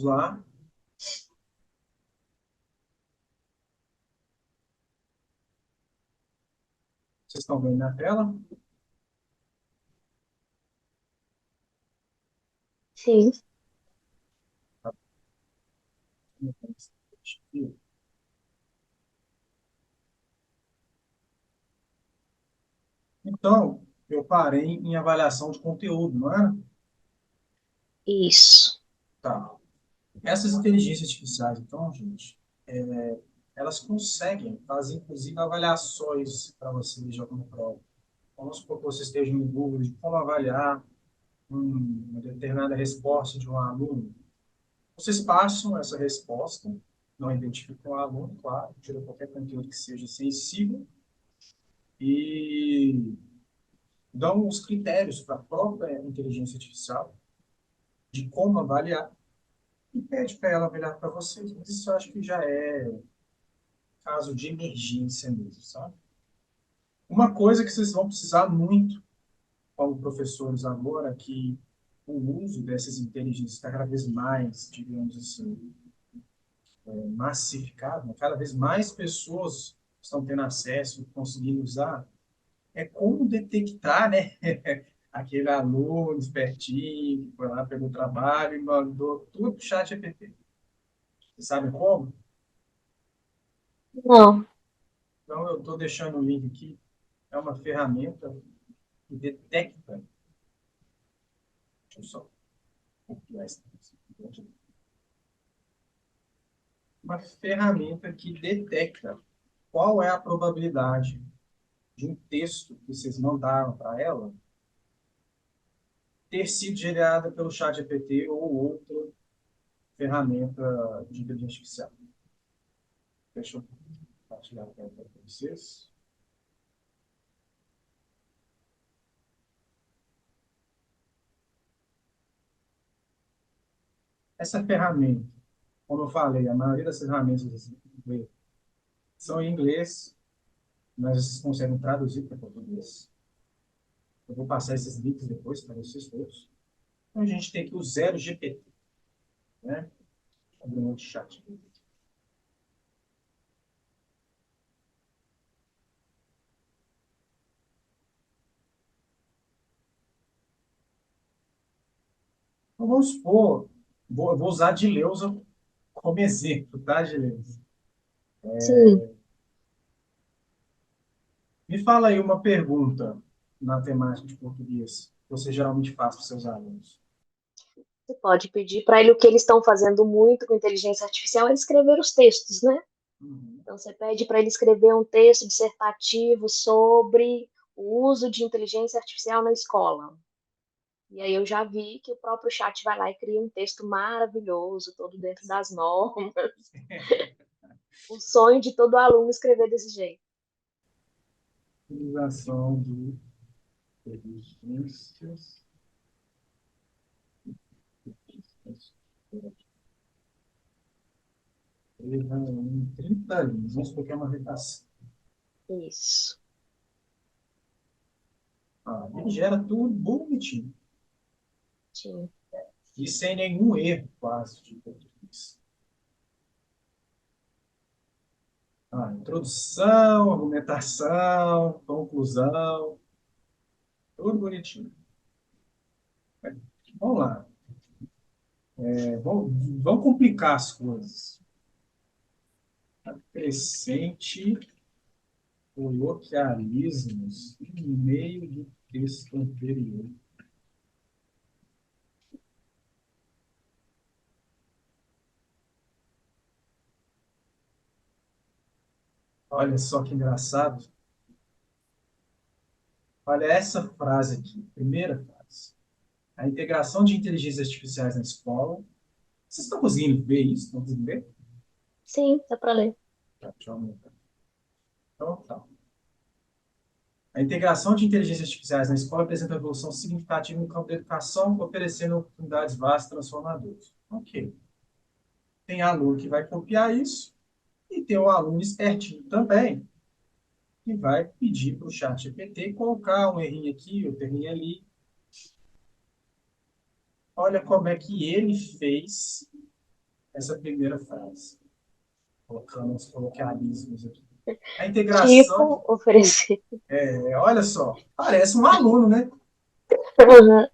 vamos lá. Vocês estão vendo na tela? Sim. Então, eu parei em avaliação de conteúdo, não é? Isso. Tá. Essas inteligências artificiais, então, gente, elas conseguem fazer, inclusive, avaliações para vocês de alguma prova. Vamos supor que vocês estejam em dúvida de como avaliar uma determinada resposta de um aluno. Vocês passam essa resposta, não identificam o aluno, claro, tiram qualquer conteúdo que seja sensível e dão os critérios para a própria inteligência artificial de como avaliar e pede para ela avaliar para vocês. Mas isso eu acho que já é caso de emergência mesmo, sabe? Uma coisa que vocês vão precisar muito como professores agora, que o uso dessas inteligências está cada vez mais, digamos assim, massificado, né? Cada vez mais pessoas estão tendo acesso, conseguindo usar, é como detectar, né? Aquele aluno espertinho que foi lá, pegou o trabalho e mandou tudo para o chat GPT. Você sabe como? Não. Então, eu estou deixando o link aqui. É uma ferramenta que detecta. Deixa eu só copiar esse texto. Uma ferramenta que detecta qual é a probabilidade de um texto que vocês mandaram para ela ter sido gerada pelo chat GPT ou outra ferramenta de inteligência artificial. Deixa eu compartilhar a tela para vocês. Essa ferramenta, como eu falei, a maioria das ferramentas são em inglês, mas vocês conseguem traduzir para português. Eu vou passar esses links depois para vocês todos. Então, a gente tem aqui o zero GPT, né? Abrir um chat. Então, vamos supor, vou usar a Dileuza como exemplo, tá, Dileuza? Sim. Me fala aí uma pergunta na temática de português que você geralmente faz para os seus alunos. Você pode pedir para ele o que eles estão fazendo muito com inteligência artificial é escrever os textos, né? Uhum. Então você pede para ele escrever um texto dissertativo sobre o uso de inteligência artificial na escola. E aí eu já vi que o próprio chat vai lá e cria um texto maravilhoso, todo dentro das normas. O sonho de todo aluno escrever desse jeito. Utilização de inteligências. Em 30 linhas. Vamos supor que é uma redação. Isso. Ah, ele gera tudo bonitinho. Sim. E sem nenhum erro, quase, de português. Ah, introdução, argumentação, conclusão, tudo bonitinho. Vamos lá. Vamos complicar as coisas. Acrescente coloquialismos no meio do texto anterior. Olha só que engraçado. Olha essa frase aqui, primeira frase. A integração de inteligências artificiais na escola. Vocês estão conseguindo ver isso? Estão conseguindo ver? Sim, dá para ler. Tá, deixa eu aumentar. Então, tá. A integração de inteligências artificiais na escola apresenta uma evolução significativa no campo da educação, oferecendo oportunidades vastas e transformadoras. Ok. Tem aluno que vai copiar isso, e tem um aluno espertinho também, que vai pedir para o chat GPT colocar um errinho aqui, outro errinho ali. Olha como é que ele fez essa primeira frase, colocando os coloquialismos aqui. A integração, Tipo, oferecer. olha só, parece um aluno, né? Uhum.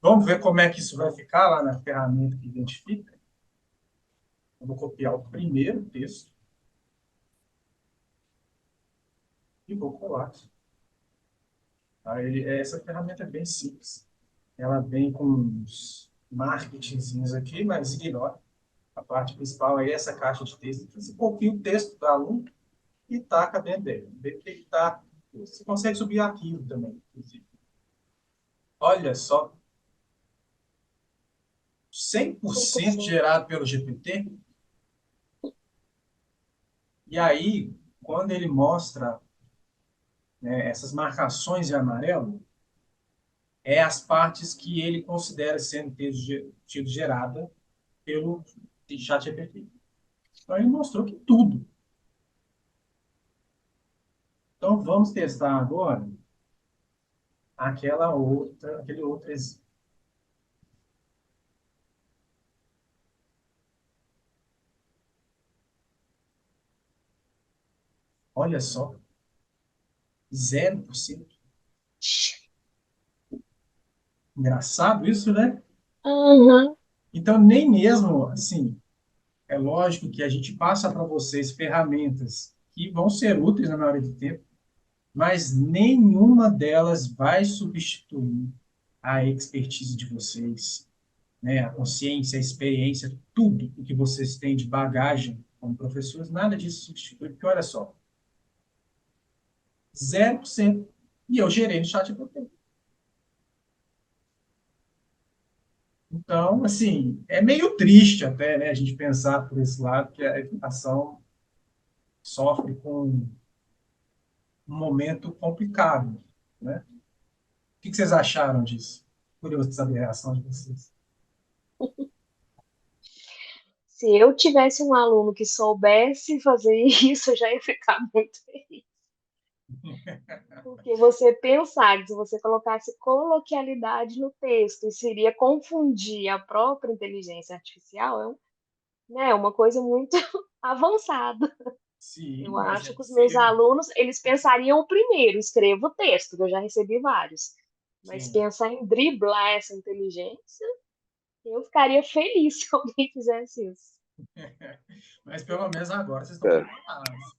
Vamos ver como é que isso vai ficar lá na ferramenta que identifica. Eu vou copiar o primeiro texto e vou colar. Tá? Essa ferramenta é bem simples. Ela vem com uns marketingzinhos aqui, mas ignora. A parte principal é essa caixa de texto. Então, você copia o texto do aluno e taca dentro dele. Vê que ele tá. Você consegue subir arquivo também, inclusive. Olha só, 100% 100%. gerado pelo GPT. E aí, quando ele mostra, né, essas marcações em amarelo, é as partes que ele considera sendo tido gerada pelo ChatGPT. Então, ele mostrou que tudo. Então, vamos testar agora aquele outro exemplo. Olha só, 0%. Engraçado isso, né? Uhum. Então, nem mesmo, assim, é lógico que a gente passa para vocês ferramentas que vão ser úteis na maioria do tempo, mas nenhuma delas vai substituir a expertise de vocês, né? A consciência, a experiência, tudo o que vocês têm de bagagem como professores, nada disso substitui, porque olha só, 0%. E eu gerei no chat GPT. Então, assim, é meio triste até, né, a gente pensar por esse lado que a educação sofre com um momento complicado, né? O que vocês acharam disso? Curioso de saber a reação de vocês. Se eu tivesse um aluno que soubesse fazer isso, eu já ia ficar muito feliz. Porque você pensar que se você colocasse coloquialidade no texto, isso iria confundir a própria inteligência artificial, né, uma coisa muito avançada. Sim, Eu mas é acho que os meus possível. alunos, eles pensariam o primeiro, escrevo o texto, que eu já recebi vários. Mas Sim. pensar em driblar essa inteligência, eu ficaria feliz se alguém fizesse isso. Mas pelo menos agora vocês estão É. preparados.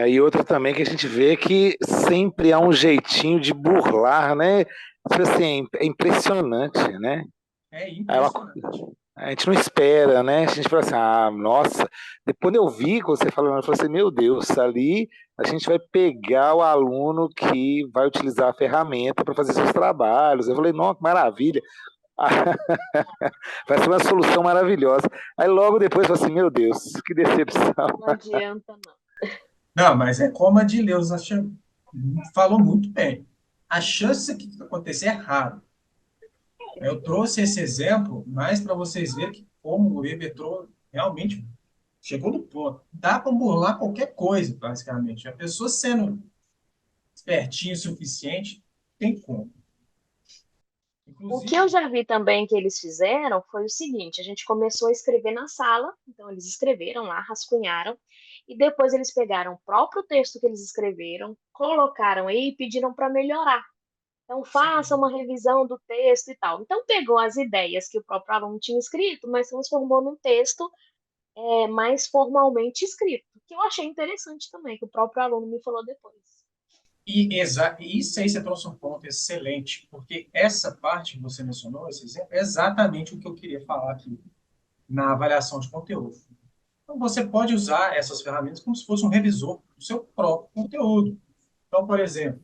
E outra também que a gente vê que sempre há um jeitinho de burlar, né? Tipo assim, é impressionante, né? É É uma impressionante. A gente não espera, né? A gente fala assim, ah, nossa. Depois eu vi quando você falando, eu falei assim, meu Deus, ali a gente vai pegar o aluno que vai utilizar a ferramenta para fazer seus trabalhos. Eu falei, nossa, que maravilha. Vai ser uma solução maravilhosa. Aí logo depois eu falei assim, meu Deus, que decepção. Não adianta, não. Não, mas é como a Dileuza falou muito bem. A chance de acontecer é raro. Eu trouxe esse exemplo mais para vocês verem que como o Ebetrou realmente chegou no ponto. Dá para burlar qualquer coisa, basicamente. A pessoa sendo espertinha o suficiente, tem como. O que eu Inclusive, já vi também que eles fizeram foi o seguinte: a gente começou a escrever na sala, então eles escreveram lá, rascunharam, e depois eles pegaram o próprio texto que eles escreveram, colocaram aí e pediram para melhorar. Então, faça sim. uma revisão do texto e tal. Então, pegou as ideias que o próprio aluno tinha escrito, mas transformou num texto mais formalmente escrito, que eu achei interessante também, que o próprio aluno me falou depois. E isso aí você trouxe um ponto excelente, porque essa parte que você mencionou, esse exemplo, é exatamente o que eu queria falar aqui na avaliação de conteúdo. Então, você pode usar essas ferramentas como se fosse um revisor do seu próprio conteúdo. Então, por exemplo,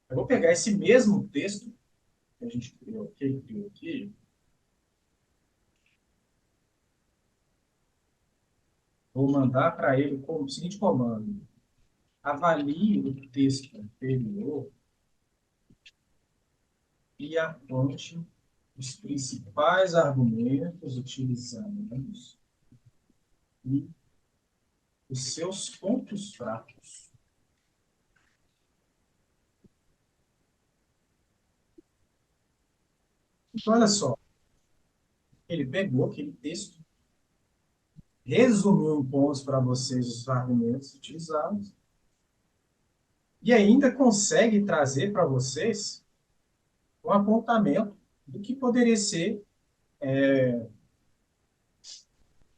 eu vou pegar esse mesmo texto que a gente criou aqui, vou mandar para ele com o seguinte comando: avalie o texto anterior e aponte os principais argumentos utilizados e os seus pontos fracos. Então, olha só, ele pegou aquele texto, resumiu em pontos para vocês os argumentos utilizados, e ainda consegue trazer para vocês um apontamento do que poderia ser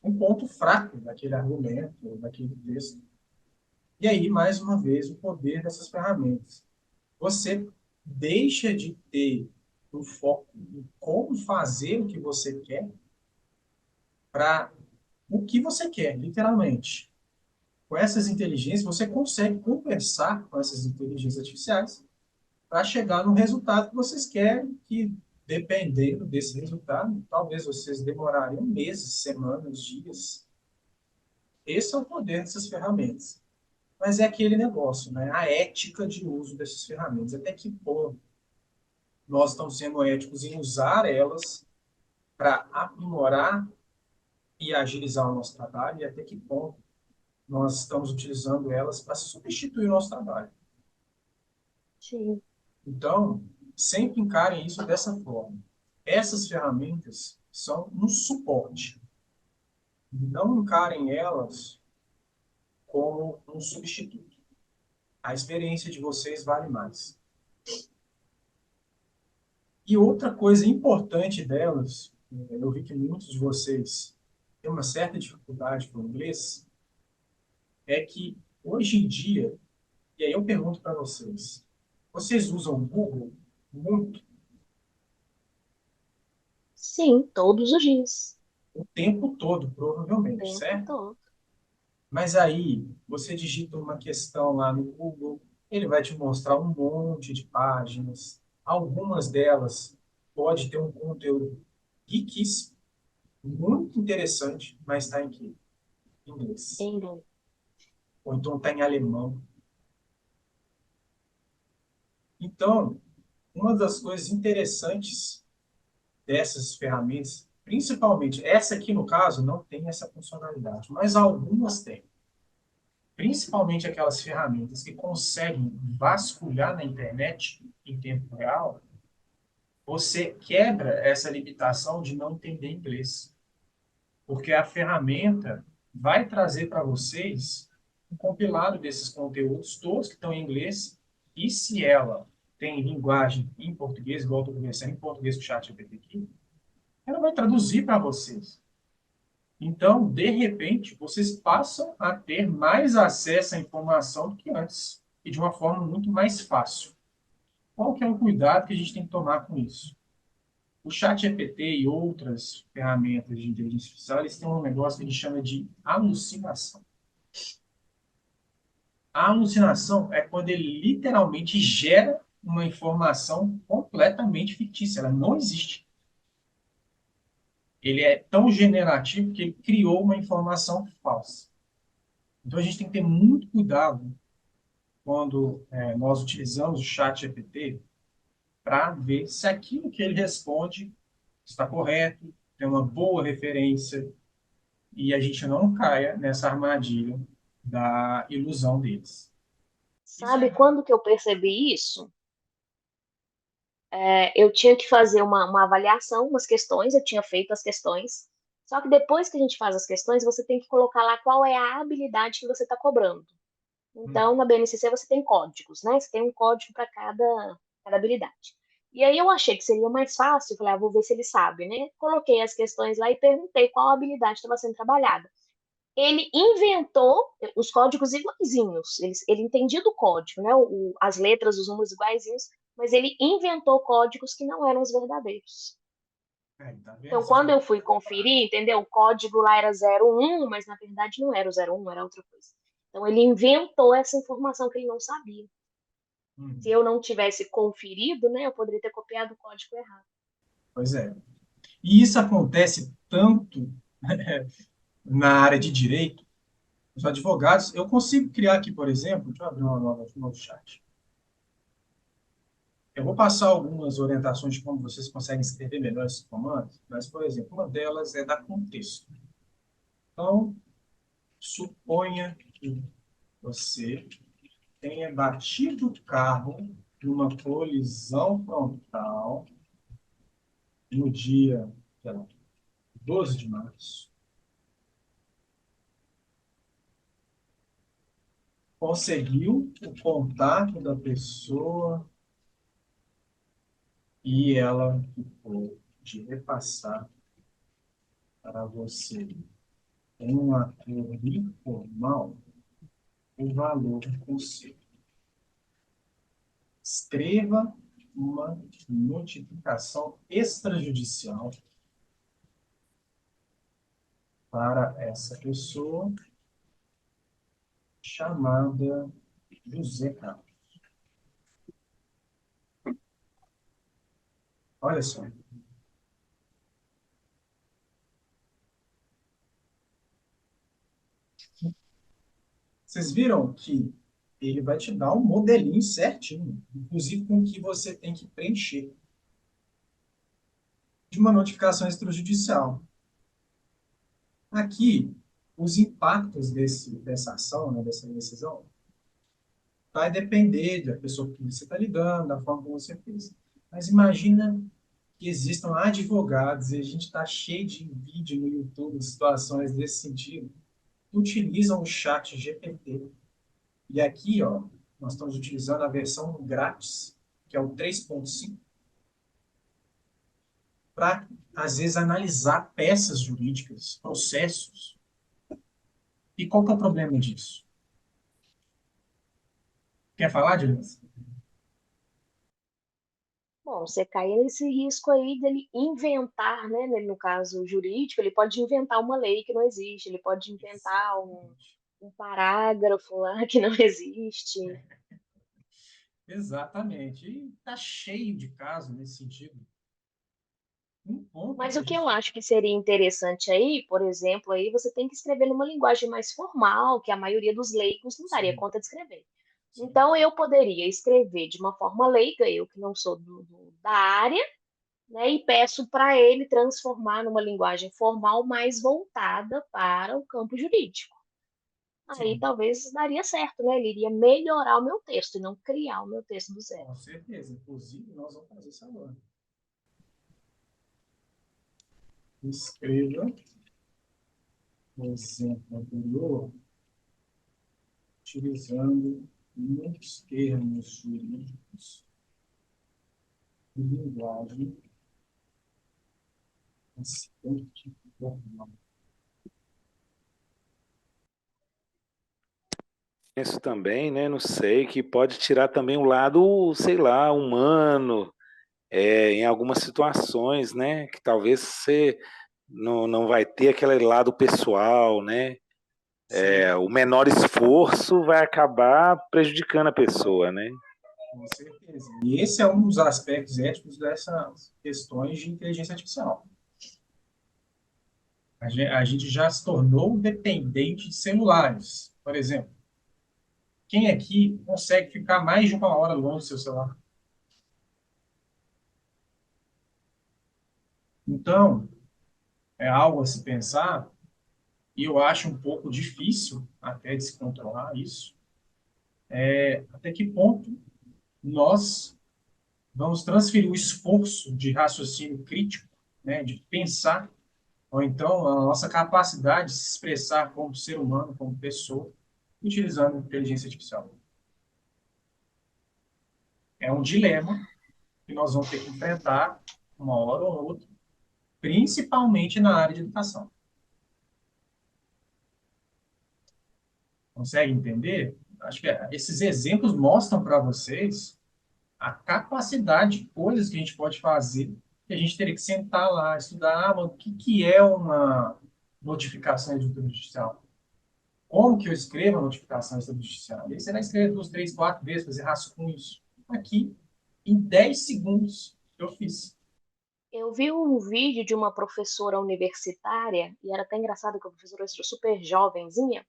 um ponto fraco daquele argumento, daquele texto. E aí, mais uma vez, o poder dessas ferramentas. Você deixa de ter o foco em como fazer o que você quer para o que você quer, literalmente. Com essas inteligências, você consegue conversar com essas inteligências artificiais para chegar no resultado que vocês querem, que dependendo desse resultado, talvez vocês demorariam meses, semanas, dias. Esse é o poder dessas ferramentas. Mas é aquele negócio, né? A ética de uso dessas ferramentas. Até que ponto nós estamos sendo éticos em usar elas para aprimorar e agilizar o nosso trabalho e até que ponto nós estamos utilizando elas para substituir o nosso trabalho. Sim, Então, sempre encarem isso dessa forma. Essas ferramentas são um suporte. Não encarem elas como um substituto. A experiência de vocês vale mais. E outra coisa importante delas, eu vi que muitos de vocês têm uma certa dificuldade com o inglês, é que hoje em dia, e aí eu pergunto para vocês, vocês usam o Google muito, sim, todos os dias, o tempo todo, o provavelmente, tempo certo? todo. Mas aí, você digita uma questão lá no Google, ele vai te mostrar um monte de páginas. Algumas delas pode ter um conteúdo riquíssimo, muito interessante, mas está em quê? Em inglês. Em inglês. Ou então está em alemão. Então, uma das coisas interessantes dessas ferramentas, principalmente essa aqui no caso, não tem essa funcionalidade, mas algumas têm. Principalmente aquelas ferramentas que conseguem vasculhar na internet em tempo real, você quebra essa limitação de não entender inglês. Porque a ferramenta vai trazer para vocês um compilado desses conteúdos, todos que estão em inglês, e se ela tem linguagem em português, igual eu estou conversando em português com o chat GPT aqui, ela vai traduzir para vocês. Então, de repente, vocês passam a ter mais acesso à informação do que antes, e de uma forma muito mais fácil. Qual que é o cuidado que a gente tem que tomar com isso? O ChatGPT e outras ferramentas de inteligência artificial, eles têm um negócio que a gente chama de alucinação. A alucinação é quando ele literalmente gera uma informação completamente fictícia, ela não existe. Ele é tão generativo que ele criou uma informação falsa. Então a gente tem que ter muito cuidado quando nós utilizamos o chat GPT para ver se aquilo que ele responde está correto, tem uma boa referência, e a gente não caia nessa armadilha da ilusão deles. Isso Sabe é... quando que eu percebi isso? Eu tinha que fazer uma avaliação, umas questões, eu tinha feito as questões. Só que depois que a gente faz as questões, você tem que colocar lá qual é a habilidade que você está cobrando. Então, na BNCC você tem códigos, né? Você tem um código para cada habilidade. E aí eu achei que seria mais fácil, falei, vou ver se ele sabe, né? Coloquei as questões lá e perguntei qual habilidade estava sendo trabalhada. Ele inventou os códigos iguaizinhos, ele entendia do código, né? As letras, os números iguaizinhos, mas ele inventou códigos que não eram os verdadeiros. Tá vendo? Então, Você já... quando eu fui conferir, entendeu? O código lá era 01, mas na verdade não era o 01, era outra coisa. Então, ele inventou essa informação que ele não sabia. Se Hum, eu não tivesse conferido, né, eu poderia ter copiado o código errado. pois é. E isso acontece tanto na área de direito, os advogados. Eu consigo criar aqui, por exemplo, deixa eu abrir um novo chat. Eu vou passar algumas orientações de como vocês conseguem escrever melhor esses comandos, mas, por exemplo, uma delas é dar contexto. Então, suponha que você tenha batido o carro numa colisão frontal no dia, sei lá, 12 de março, conseguiu o contato da pessoa e ela ficou de repassar para você em um acordo informal o valor do conselho. Escreva uma notificação extrajudicial para essa pessoa chamada José Carlos. Olha só. Vocês viram que ele vai te dar um modelinho certinho, inclusive com o que você tem que preencher de uma notificação extrajudicial. Aqui, os impactos dessa ação, né, dessa decisão, vai depender da pessoa com que você está lidando, da forma como você fez. Mas imagina que existam advogados, e a gente está cheio de vídeo no YouTube, situações desse sentido, que utilizam o chat GPT. E aqui, ó, nós estamos utilizando a versão grátis, que é o 3.5, para, às vezes, analisar peças jurídicas, processos. E qual que é o problema disso? Quer falar, Juliana? Bom, você cai nesse risco aí dele inventar, né? No caso jurídico, ele pode inventar uma lei que não existe, ele pode inventar um parágrafo lá que não existe. Exatamente. E está cheio de casos nesse sentido. Um ponto Mas que o a que eu gente... acho que seria interessante aí, por exemplo, aí você tem que escrever numa linguagem mais formal, que a maioria dos leigos não daria Sim, conta de escrever. sim, Então, eu poderia escrever de uma forma leiga, eu que não sou da área, né, e peço para ele transformar numa linguagem formal mais voltada para o campo jurídico. Aí sim, talvez daria certo, né? Ele iria melhorar o meu texto e não criar o meu texto do zero. com certeza. Inclusive, nós vamos fazer isso agora. Escreva o exemplo anterior utilizando muitos termos jurídicos e linguagem bastante formal. Penso também, né? Não sei, que pode tirar também o lado, sei lá, humano, em algumas situações, né? Que talvez você não vai ter aquele lado pessoal, né? Sim, O menor esforço vai acabar prejudicando a pessoa, né? com certeza. E esse é um dos aspectos éticos dessas questões de inteligência artificial. A gente já se tornou dependente de celulares. Por exemplo, quem aqui consegue ficar mais de uma hora longe do seu celular? Então, é algo a se pensar, e eu acho um pouco difícil até de se controlar isso. Até que ponto nós vamos transferir o esforço de raciocínio crítico, né, de pensar, ou então a nossa capacidade de se expressar como ser humano, como pessoa, utilizando inteligência artificial. É um dilema que nós vamos ter que enfrentar uma hora ou outra, principalmente na área de educação. Consegue entender? Acho que esses exemplos mostram para vocês a capacidade de coisas que a gente pode fazer, que a gente teria que sentar lá, estudar, mas o que, que é uma notificação extrajudicial? Como que eu escrevo a notificação extrajudicial? E aí você vai escrever duas, três, quatro vezes, fazer rascunhos. Aqui, em 10 segundos, eu fiz. Eu vi um vídeo de uma professora universitária, e era até engraçado que a professora era super jovenzinha,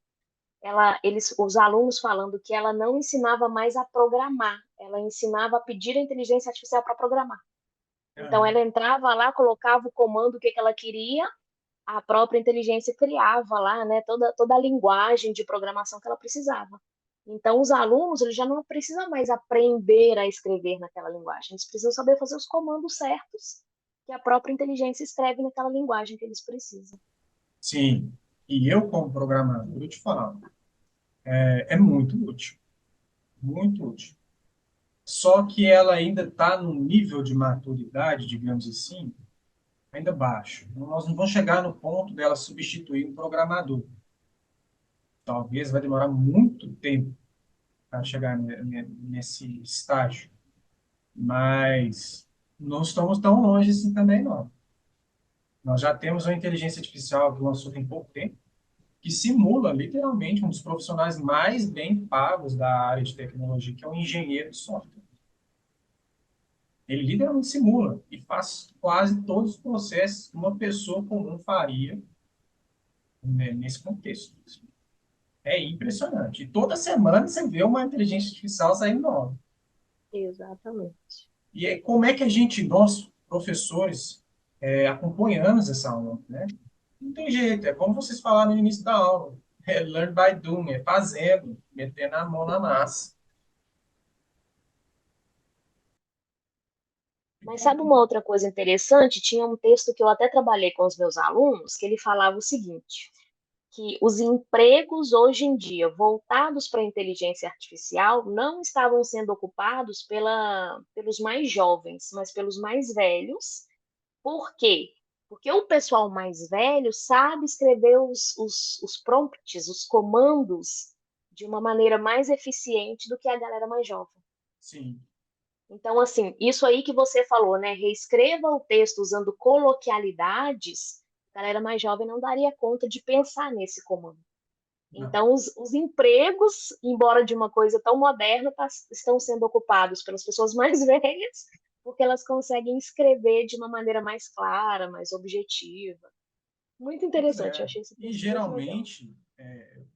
os alunos falando que ela não ensinava mais a programar, ela ensinava a pedir a inteligência artificial para programar. Então, ela Aham. entrava lá, colocava o comando que ela queria, a própria inteligência criava lá, né, toda a linguagem de programação que ela precisava. Então, os alunos eles já não precisam mais aprender a escrever naquela linguagem, eles precisam saber fazer os comandos certos que a própria inteligência escreve naquela linguagem que eles precisam. Sim. E eu, como programador, eu te falo, é muito útil. Muito útil. Só que ela ainda está num nível de maturidade, digamos assim, ainda baixo. Nós não vamos chegar no ponto dela substituir um programador. Talvez vai demorar muito tempo para chegar nesse estágio, mas não estamos tão longe assim também, não. Nós já temos uma inteligência artificial que lançou tem pouco tempo, que simula literalmente um dos profissionais mais bem pagos da área de tecnologia, que é o engenheiro de software. Ele literalmente simula e faz quase todos os processos que uma pessoa comum faria, né, nesse contexto. É impressionante. E toda semana você vê uma inteligência artificial saindo nova. Exatamente. E aí, como é que a gente, nós, professores, acompanhamos essa aula, né? Não tem jeito, é como vocês falaram no início da aula. É learn by doing, é fazendo, metendo a mão na massa. Mas sabe uma outra coisa interessante? Tinha um texto que eu até trabalhei com os meus alunos, que ele falava o seguinte, que os empregos hoje em dia voltados para a inteligência artificial não estavam sendo ocupados pelos mais jovens, mas pelos mais velhos. Por quê? Porque o pessoal mais velho sabe escrever os prompts, os comandos, de uma maneira mais eficiente do que a galera mais jovem. Sim. Então, assim, isso aí que você falou, né? Reescreva o texto usando coloquialidades, a galera mais jovem não daria conta de pensar nesse comando. Não. Então, os empregos, embora de uma coisa tão moderna, estão sendo ocupados pelas pessoas mais velhas, porque elas conseguem escrever de uma maneira mais clara, mais objetiva. Muito Pois interessante, eu é. achei esse E texto muito legal. geralmente,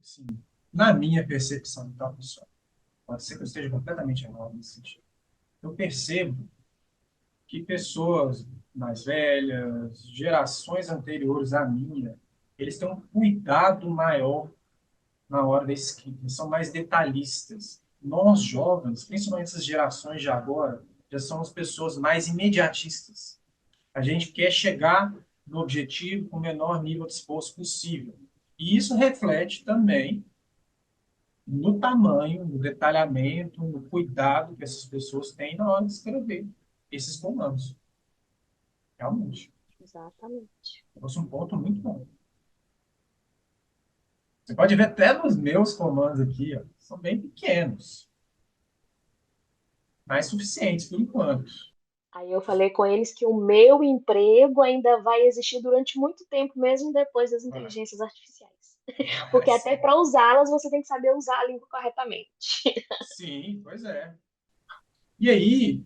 assim, na minha percepção, tá, pessoal? Pode ser que eu esteja completamente errado nesse sentido. Eu percebo que pessoas mais velhas, gerações anteriores à minha, eles têm um cuidado maior na hora da escrita, eles são mais detalhistas. Nós, jovens, principalmente essas gerações de agora, já somos pessoas mais imediatistas. A gente quer chegar no objetivo com o menor nível de esforço possível. E isso reflete também no tamanho, no detalhamento, no cuidado que essas pessoas têm na hora de escrever esses comandos. Realmente. Exatamente. Trouxe um ponto muito bom. Você pode ver até nos meus comandos aqui, ó, são bem pequenos, mas suficientes por enquanto. Aí eu falei com eles que o meu emprego ainda vai existir durante muito tempo, mesmo depois das Olha, inteligências artificiais. Porque até para usá-las você tem que saber usar a língua corretamente. sim, pois é. E aí,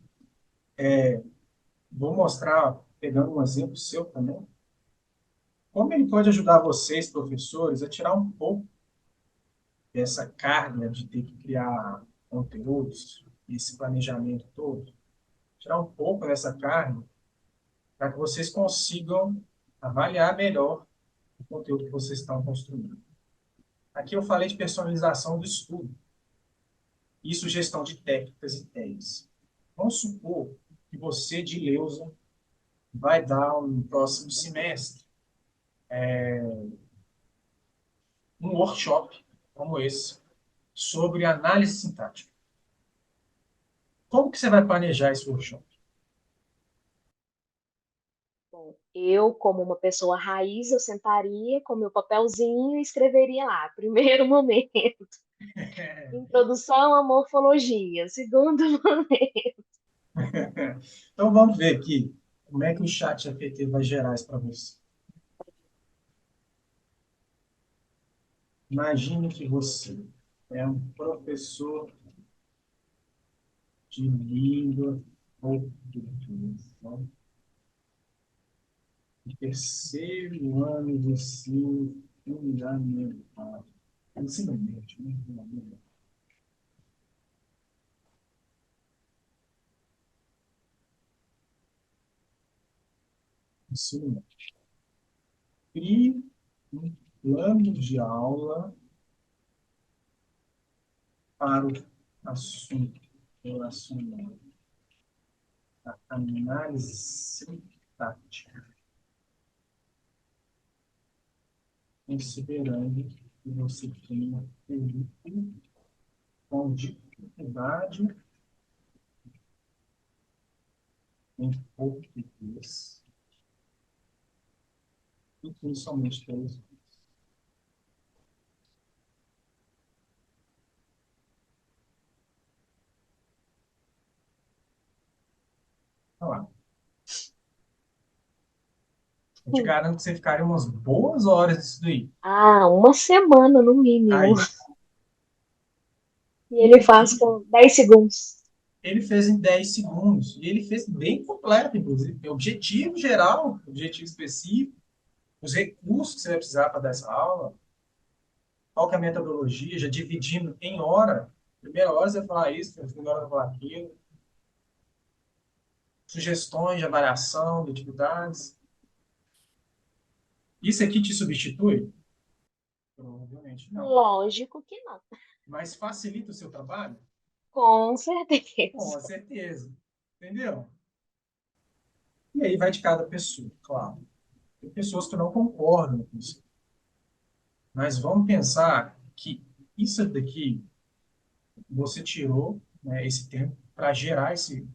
vou mostrar, pegando um exemplo seu também, como ele pode ajudar vocês, professores, a tirar um pouco dessa carga de ter que criar conteúdos, esse planejamento todo, tirar um pouco dessa carga para que vocês consigam avaliar melhor o conteúdo que vocês estão construindo. Aqui eu falei de personalização do estudo e sugestão de técnicas e ideias. Vamos supor que você, de Leusa, vai dar no próximo semestre um workshop como esse sobre análise sintática. Como que você vai planejar esse workshop? Bom, eu, como uma pessoa raiz, eu sentaria com meu papelzinho e escreveria lá. Primeiro momento, introdução à morfologia. Segundo momento. Então vamos ver aqui como é que o chat GPT vai gerar isso para você. Imagine que você é um professor de língua portuguesa de terceiro ano de ensino fundamental. Ensino médio, né? Ensino médio. E um plano de aula para o assunto relacionado à análise tática, considerando que você tenha público com dificuldade em português e principalmente pelos. Olha lá. Eu te garanto que você ficaria umas boas horas nisso daí. Ah, uma semana no mínimo. Aí, E e ele faz aqui, com 10 segundos. ele fez em 10 segundos. E ele fez bem completo, inclusive. Tem objetivo geral, objetivo específico, os recursos que você vai precisar para dar essa aula, qual que é a metodologia, já dividindo em hora. Primeira hora você vai falar isso, na segunda hora você vai falar aquilo. Sugestões de avaliação de atividades. Isso aqui te substitui? Provavelmente não. Lógico que não. Mas facilita o seu trabalho? Com Com certeza. certeza. Entendeu? E aí vai de cada pessoa, claro. Tem pessoas que não concordam com isso. Mas vamos pensar que isso daqui você tirou, né, esse tempo para gerar esse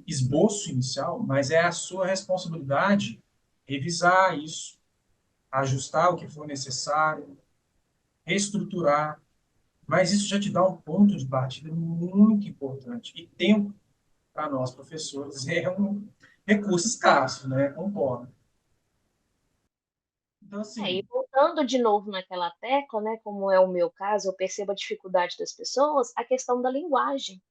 esboço inicial, mas é a sua responsabilidade revisar isso, ajustar o que for necessário, reestruturar. Mas isso já te dá um ponto de partida muito importante. E tempo, para nós professores, é um recurso escasso, né? Concordo. Então, E assim, voltando de novo naquela tecla, né, como é o meu caso, eu percebo a dificuldade das pessoas, a questão da linguagem.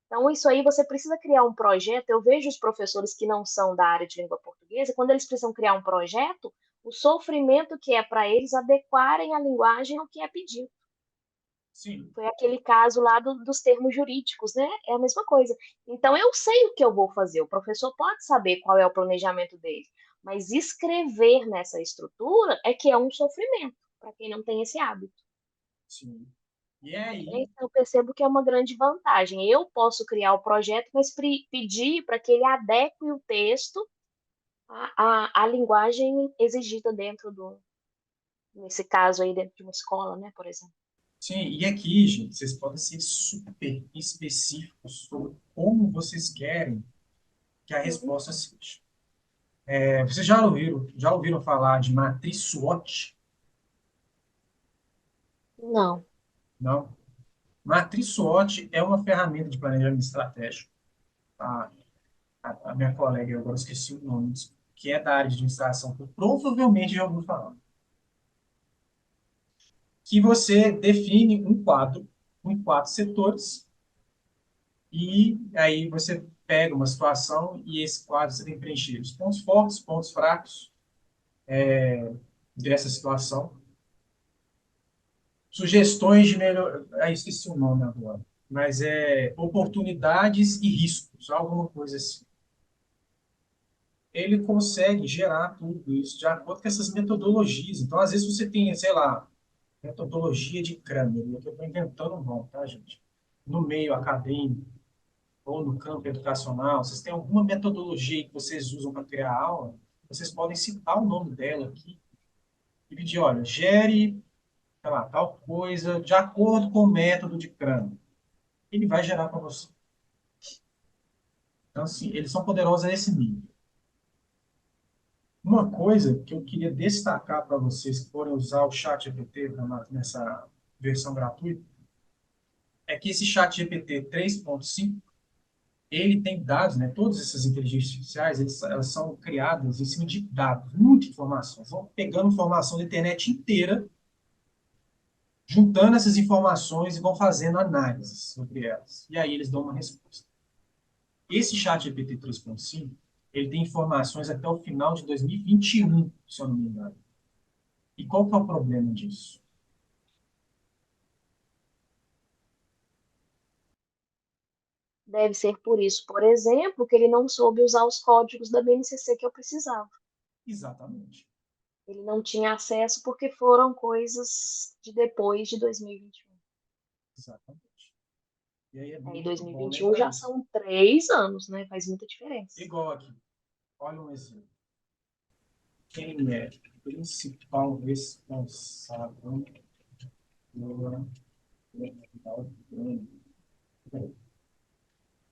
Então, isso aí você precisa criar um projeto. Eu vejo os professores que não são da área de língua portuguesa, quando eles precisam criar um projeto, o sofrimento que é para eles adequarem a linguagem ao que é pedido. sim, Foi aquele caso lá dos termos jurídicos, né? É a mesma coisa. Então, eu sei o que eu vou fazer. O professor pode saber qual é o planejamento dele, mas escrever nessa estrutura é que é um sofrimento para quem não tem esse hábito. sim. E aí, Então, eu percebo que é uma grande vantagem. Eu posso criar o projeto, mas pedir para que ele adeque o texto à linguagem exigida dentro nesse caso aí, dentro de uma escola, né, por exemplo. sim, e aqui, gente, vocês podem ser super específicos sobre como vocês querem que a Uhum. resposta seja. Vocês já ouviram falar de matriz SWOT? Não. Não? Matriz SWOT é uma ferramenta de planejamento estratégico. Tá? A minha colega, eu agora esqueci o nome, que é da área de administração, que provavelmente já ouviu falar. Que você define um quadro em quatro setores e aí você pega uma situação e esse quadro você tem que preencher os pontos fortes, pontos fracos dessa situação, sugestões de melhor, aí esqueci o nome agora, mas é oportunidades e riscos, alguma coisa assim. Ele consegue gerar tudo isso de acordo com essas metodologias. Então, às vezes você tem, sei lá, metodologia de Kramer, eu estou inventando um nome, tá, gente? No meio acadêmico ou no campo educacional, vocês têm alguma metodologia que vocês usam para criar aula, vocês podem citar o nome dela aqui e pedir, olha, gere, sei lá, tal coisa de acordo com o método de Kramer. Ele vai gerar para você. Então, assim, eles são poderosos nesse nível. Uma coisa que eu queria destacar para vocês que forem usar o chat GPT nessa versão gratuita é que esse chat GPT 3.5 ele tem dados, né? Todas essas inteligências artificiais, elas são criadas em cima de dados, muita informação. Vão pegando informação da internet inteira, juntando essas informações e vão fazendo análises sobre elas. E aí eles dão uma resposta. Esse chat GPT 3.5, ele tem informações até o final de 2021, se eu não me engano. E qual que é o problema disso? Deve ser por isso, por exemplo, que ele não soube usar os códigos da BNCC que eu precisava. Exatamente. Ele não tinha acesso porque foram coisas de depois de 2021. Exatamente. E aí é Aí muito bom 2021 lembrar já isso. são 3 anos, né? Faz muita diferença. Igual aqui. Olha um exemplo. Quem é o principal responsável pela legal plano?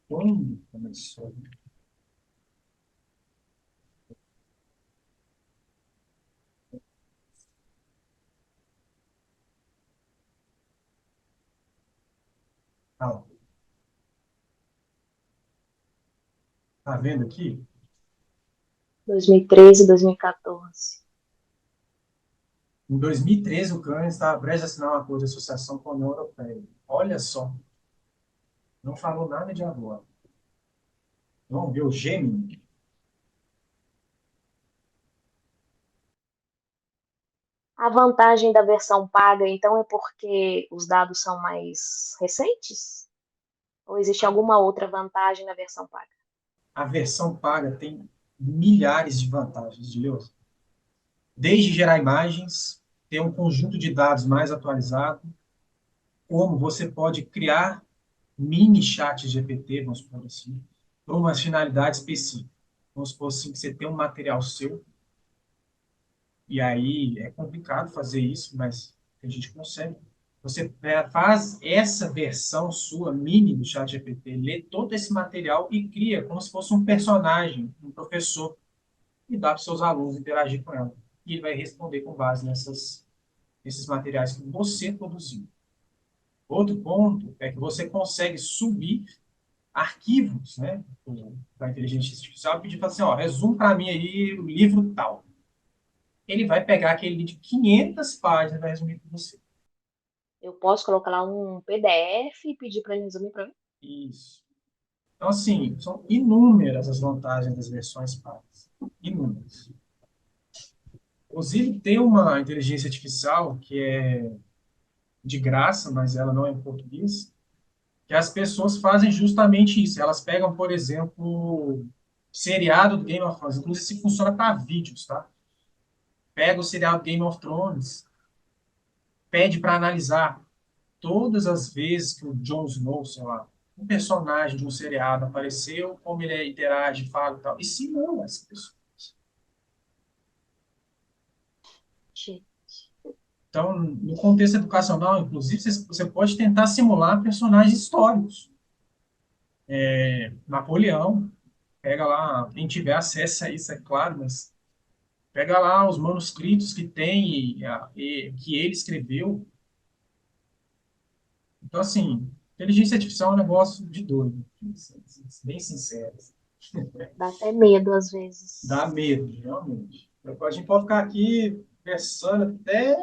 Quando começou? Ah, tá vendo aqui? 2013, 2014. Em 2013, o CAN estava prestes a assinar um acordo de associação com a União Europeia. Olha só, não falou nada de agora. Vamos ver o Gemini. A vantagem da versão paga, então, é porque os dados são mais recentes? Ou existe alguma outra vantagem na versão paga? A versão paga tem milhares de vantagens, de Deus. Desde gerar imagens, ter um conjunto de dados mais atualizado, como você pode criar mini chats GPT, vamos supor assim, para uma finalidade específica. Vamos supor assim, que você tem um material seu, e aí é complicado fazer isso, mas a gente consegue. Você faz essa versão sua, mini do chat GPT, lê todo esse material e cria como se fosse um personagem, um professor, e dá para os seus alunos interagir com ela. E ele vai responder com base nesses materiais que você produziu. Outro ponto é que você consegue subir arquivos, né, para a inteligência artificial e pedir para assim, ó, resume para mim aí o livro tal. Ele vai pegar aquele livro de 500 páginas e vai resumir para você. Eu posso colocar lá um PDF e pedir para ele resumir para mim? Isso. Então, assim, são inúmeras as vantagens das versões pagas. Inúmeras. Inclusive, tem uma inteligência artificial que é de graça, mas ela não é em português, que as pessoas fazem justamente isso. Elas pegam, por exemplo, seriado do Game of Thrones. Inclusive, se funciona para vídeos, tá? Pega o seriado Game of Thrones, pede para analisar todas as vezes que o Jon Snow, sei lá, um personagem de um seriado apareceu, como ele interage, fala e tal, e simula essa pessoa. Gente, Então, no contexto educacional, inclusive, você pode tentar simular personagens históricos. Napoleão, pega lá, quem tiver acesso a isso, é claro, mas pega lá os manuscritos que tem e que ele escreveu. Então, assim, inteligência artificial é um negócio de doido, bem sincero. dá até medo às Dá vezes. medo, realmente. A gente pode ficar aqui conversando até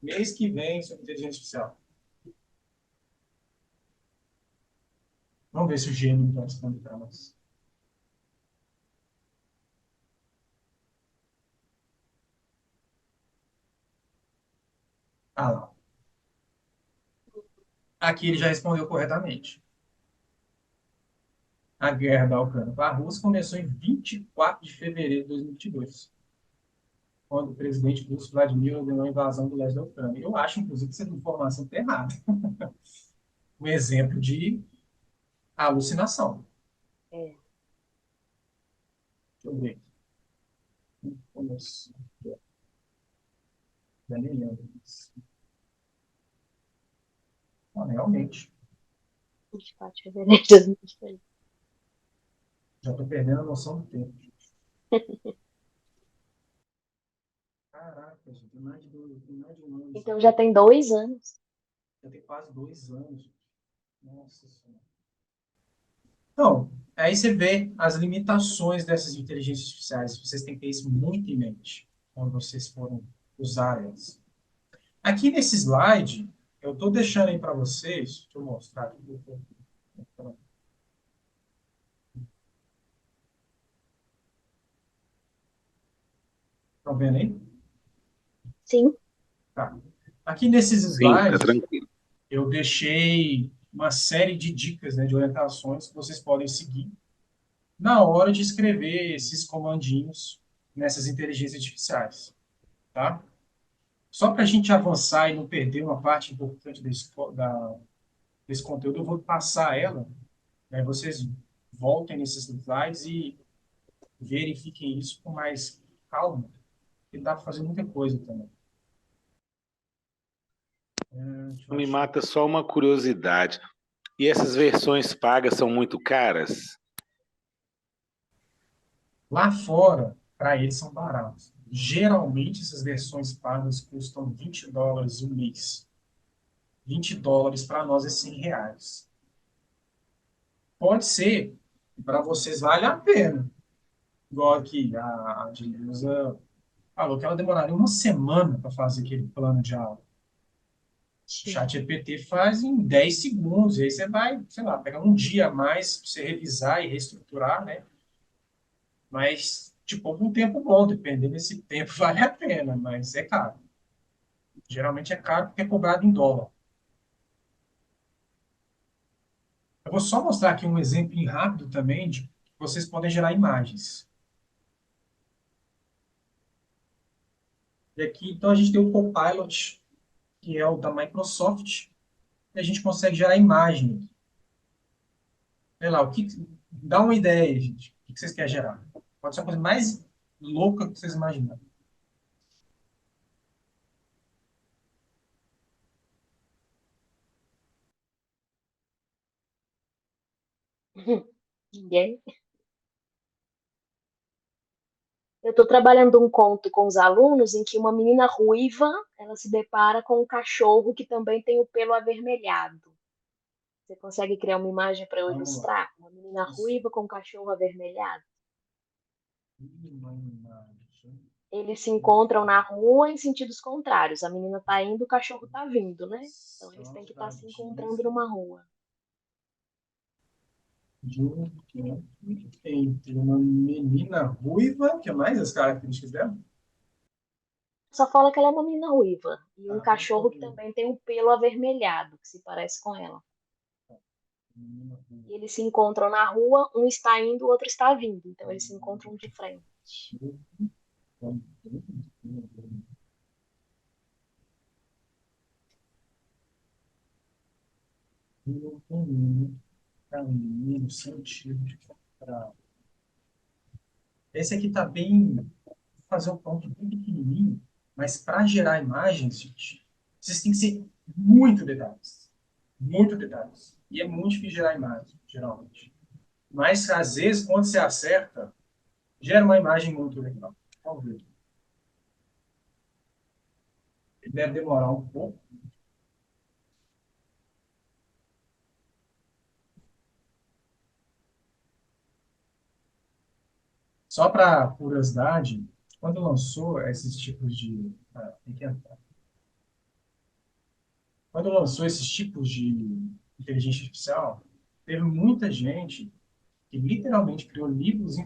mês que vem sobre inteligência artificial. Vamos ver se o gênio está respondendo para nós. Ah lá. Aqui ele já respondeu corretamente. A guerra da Ucrânia com a Rússia começou em 24 de fevereiro de 2022, quando o presidente russo Vladimir ordenou a invasão do leste da Ucrânia. Eu acho, inclusive, que essa informação está errada. Um exemplo de alucinação. É, Deixa eu ver. Começou. Já nem lembro. Ah, realmente. 24 de fevereiro de 2023. Já estou perdendo a noção do tempo. Caraca, gente, tem mais de um ano. Então já tem 2 anos. Já tem quase 2 anos. Nossa Senhora. Então, aí você vê as limitações dessas inteligências artificiais. Vocês têm que ter isso muito em mente quando vocês forem usar elas. Aqui nesse slide, eu estou deixando aí para vocês, deixa eu mostrar aqui. Estão vendo aí? Sim, Tá. Aqui nesses Sim, tá slides, tranquilo. eu deixei uma série de dicas, né, de orientações que vocês podem seguir na hora de escrever esses comandinhos nessas inteligências artificiais, tá? Só para a gente avançar e não perder uma parte importante desse conteúdo, eu vou passar ela, né, vocês voltem nesses slides e verifiquem isso com mais calma, porque dá para fazer muita coisa também. Deixa eu Me achar. mata só uma curiosidade. E essas versões pagas são muito caras? Lá fora, para eles são baratos. Geralmente, essas versões pagas custam $20 o mês. $20 para nós é R$ 100. Pode ser que para vocês vale a pena. Igual aqui, a Dileuza falou que ela demoraria uma semana para fazer aquele plano de aula. O Sim. chat GPT faz em 10 segundos, e aí você vai, sei lá, pegar um dia a mais para você revisar e reestruturar, né? Mas, tipo, um tempo bom, dependendo desse tempo, vale a pena, mas é caro. Geralmente é caro porque é cobrado em dólar. Eu vou só mostrar aqui um exemplo rápido também de que vocês podem gerar imagens. E aqui, então, a gente tem o Copilot, que é o da Microsoft, e a gente consegue gerar imagem. Sei lá, dá uma ideia, gente. O que vocês querem gerar? Pode ser a coisa mais louca que vocês imaginarem. Ninguém. Eu estou trabalhando um conto com os alunos em que uma menina ruiva, ela se depara com um cachorro que também tem o pelo avermelhado. Você consegue criar uma imagem para eu Vamos lá. ilustrar? Uma menina Isso. ruiva com um cachorro avermelhado. Uma imagem. Eles se encontram na rua em sentidos contrários. A menina está indo, o cachorro está vindo, né? Então eles Só têm que estar da se encontrando Disney numa rua. de um tempo entre uma menina ruiva, que é mais as características dela? Só fala que ela é uma menina ruiva e um Tá, cachorro que também tem um pelo avermelhado, que se parece com ela. menina E eles se encontram na rua, um está indo, o outro está vindo. Então eles se encontram de frente. ruiva. Caminho, sentido de comprar. Esse aqui está bem. Vou fazer um ponto bem pequenininho, mas para gerar imagens, gente, vocês têm que ser muito detalhes. Muito detalhes. E é muito difícil gerar imagem, geralmente. Mas, às vezes, quando você acerta, gera uma imagem muito legal. Vamos ver. Deve demorar um pouco. Só para curiosidade, quando lançou esses tipos de. Tem que entrar. Quando lançou esses tipos de inteligência artificial, teve muita gente que literalmente criou livros